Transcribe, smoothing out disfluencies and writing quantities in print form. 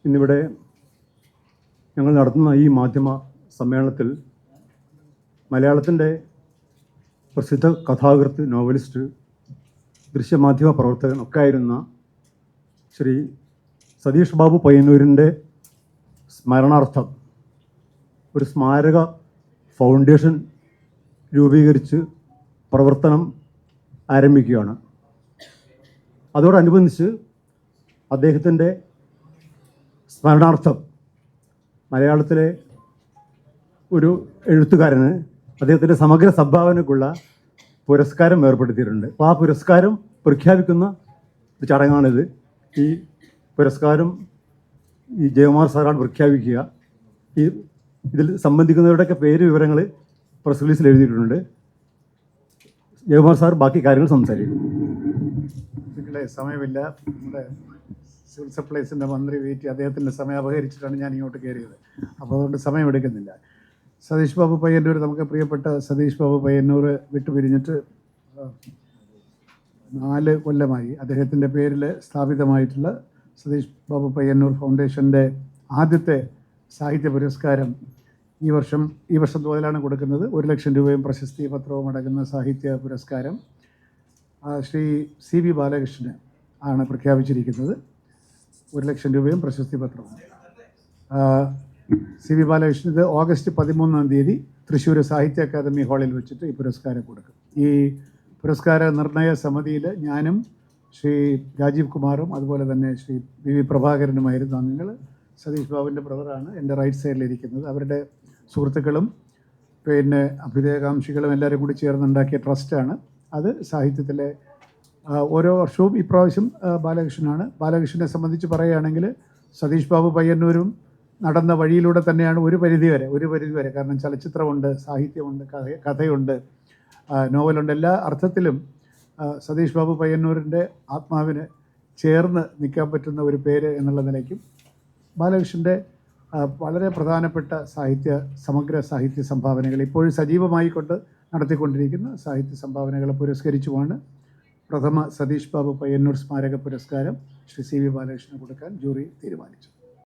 ഇന്നിവിടെ ഞങ്ങൾ നടത്തുന്ന ഈ മാധ്യമ സമ്മേളനത്തിൽ മലയാളത്തിൻ്റെ പ്രസിദ്ധ കഥാകൃത്ത്, നോവലിസ്റ്റ്, ദൃശ്യമാധ്യമ പ്രവർത്തകൻ ഒക്കെ ആയിരുന്ന ശ്രീ സതീഷ് ബാബു പയ്യന്നൂരിൻ്റെ സ്മരണാർത്ഥം ഒരു സ്മാരക ഫൗണ്ടേഷൻ രൂപീകരിച്ച് പ്രവർത്തനം ആരംഭിക്കുകയാണ്. അതോടനുബന്ധിച്ച് അദ്ദേഹത്തിൻ്റെ സ്മരണാർത്ഥം മലയാളത്തിലെ ഒരു എഴുത്തുകാരന് അദ്ദേഹത്തിൻ്റെ സമഗ്ര സംഭാവനയ്ക്കുള്ള പുരസ്കാരം ഏർപ്പെടുത്തിയിട്ടുണ്ട്. അപ്പോൾ ആ പുരസ്കാരം പ്രഖ്യാപിക്കുന്ന ഒരു ചടങ്ങാണിത്. ഈ പുരസ്കാരം ഈ ജയകുമാർ സാറാണ് പ്രഖ്യാപിക്കുക. ഇതിൽ സംബന്ധിക്കുന്നവരുടെയൊക്കെ പേര് വിവരങ്ങൾ പ്രസ് റിലീസിൽ എഴുതിയിട്ടുണ്ട്. ജയകുമാർ സാർ ബാക്കി കാര്യങ്ങൾ സംസാരിക്കും. സമയമില്ല. നമ്മുടെ സിവിൽ സപ്ലൈസിൻ്റെ മന്ത്രി വീട്ടി അദ്ദേഹത്തിൻ്റെ സമയം അപഹരിച്ചിട്ടാണ് ഞാൻ ഇങ്ങോട്ട് കയറിയത്. അപ്പോൾ അതുകൊണ്ട് സമയമെടുക്കുന്നില്ല. സതീഷ് ബാബു പയ്യന്നൂർ, നമുക്ക് പ്രിയപ്പെട്ട സതീഷ് ബാബു പയ്യന്നൂർ വിട്ടുപിരിഞ്ഞിട്ട് 4 കൊല്ലമായി. അദ്ദേഹത്തിൻ്റെ പേരിൽ സ്ഥാപിതമായിട്ടുള്ള സതീഷ് ബാബു പയ്യന്നൂർ ഫൗണ്ടേഷൻ്റെ ആദ്യത്തെ സാഹിത്യ പുരസ്കാരം ഈ വർഷം തോതിലാണ് കൊടുക്കുന്നത്. 1 ലക്ഷം രൂപയും പ്രശസ്തി പത്രവും അടങ്ങുന്ന സാഹിത്യ പുരസ്കാരം ശ്രീ CV ബാലകൃഷ്ണന് ആണ് പ്രഖ്യാപിച്ചിരിക്കുന്നത്. 1 ലക്ഷം രൂപയും പ്രശസ്തി പത്രവും. CV ബാലകൃഷ്ണൻ ഇത് ഓഗസ്റ്റ് 13-ാം തീയതി തൃശ്ശൂർ സാഹിത്യ അക്കാദമി ഹാളിൽ വെച്ചിട്ട് ഈ പുരസ്കാരം കൊടുക്കും. ഈ പുരസ്കാര നിർണയ സമിതിയിൽ ഞാനും ശ്രീ രാജീവ് കുമാറും അതുപോലെ തന്നെ ശ്രീ VV പ്രഭാകരനുമായിരുന്നു അംഗങ്ങൾ. സതീഷ് ബാബുവിൻ്റെ ബ്രദറാണ് എൻ്റെ റൈറ്റ് സൈഡിലിരിക്കുന്നത്. അവരുടെ സുഹൃത്തുക്കളും പിന്നെ അഭ്യുദയകാംക്ഷികളും എല്ലാവരും കൂടി ചേർന്നുണ്ടാക്കിയ ട്രസ്റ്റാണ് അത്. സാഹിത്യത്തിലെ ഓരോ വർഷവും ഇപ്രാവശ്യം ബാലകൃഷ്ണനാണ്. ബാലകൃഷ്ണനെ സംബന്ധിച്ച് പറയുകയാണെങ്കിൽ സതീഷ് ബാബു പയ്യന്നൂരും നടന്ന വഴിയിലൂടെ തന്നെയാണ് ഒരു പരിധി വരെ. കാരണം ചലച്ചിത്രമുണ്ട്, സാഹിത്യമുണ്ട്, കഥയുണ്ട്, നോവലുണ്ട്. എല്ലാ അർത്ഥത്തിലും സതീഷ് ബാബു പയ്യന്നൂരിൻ്റെ ആത്മാവിന് ചേർന്ന് നിൽക്കാൻ പറ്റുന്ന ഒരു പേര് എന്നുള്ള നിലയ്ക്കും ബാലകൃഷ്ണൻ്റെ വളരെ പ്രധാനപ്പെട്ട സമഗ്ര സാഹിത്യ സംഭാവനകൾ ഇപ്പോഴും സജീവമായിക്കൊണ്ട് നടത്തിക്കൊണ്ടിരിക്കുന്ന സാഹിത്യ സംഭാവനകളെ പുരസ്കരിച്ചുമാണ് പ്രഥമ സതീഷ് ബാബു പയ്യന്നൂർ സ്മാരക പുരസ്കാരം ശ്രീ CV ബാലകൃഷ്ണന് കൊടുക്കാൻ ജൂറി തീരുമാനിച്ചു.